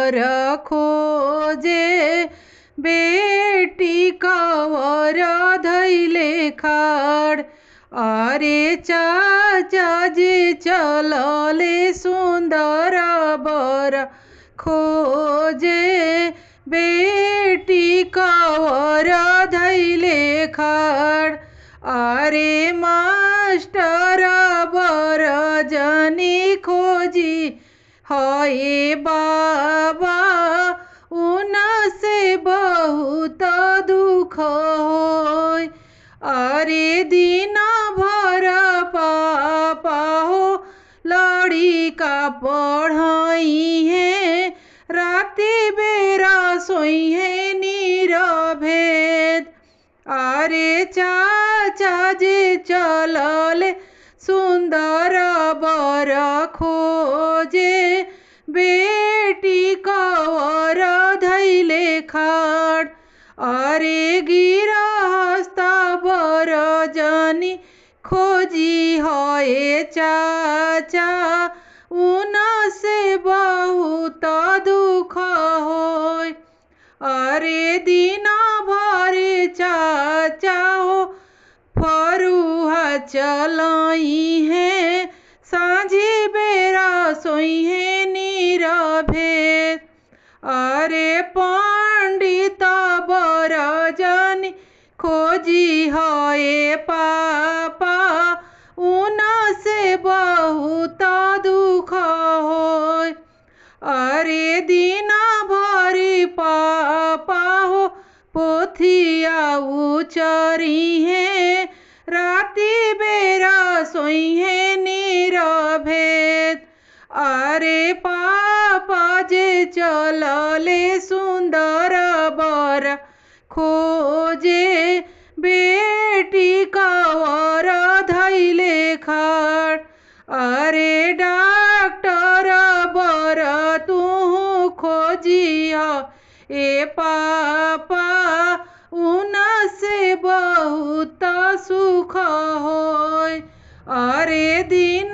बर खोजे बेटी कवर धैले खाड़। अरे चाचा जी चलले सुंदर बर खोजे बेटी कवर धैले खाड़। अरे मास्टर बर जनी खोजी हाय बाबा उनसे बहुत दुख होय। अरे दिन भर पापा हो लड़िका पढ़ाई है, राति बेरा सोई है नीरभेद। अरे चाचा जी चलले सुंदर बर खोजे बेटी कवर धैले खाड़। अरे गिरहस्थ बर जनी खोजी हाय चाचा उनसे बहुत दुख होय। अरे दिन भर चाचा हो फरुहा चलाई है, सांझी बेरा सोई है नीरभेद। अरे पंडित बर जनी खोजी हाय पापा उनसे बहुत दुख होय। अरे दिन भरी पापा हो पोथिया उचरी है, राति बेरा सोई है नीरभेद। अरे पापा जे चलले सुंदर बर खोजे बेटी कवर धैले खाड़। अरे डॉक्टर बर तू खोजिया ए पापा उनसे बहुत सुख होय। अरे दिन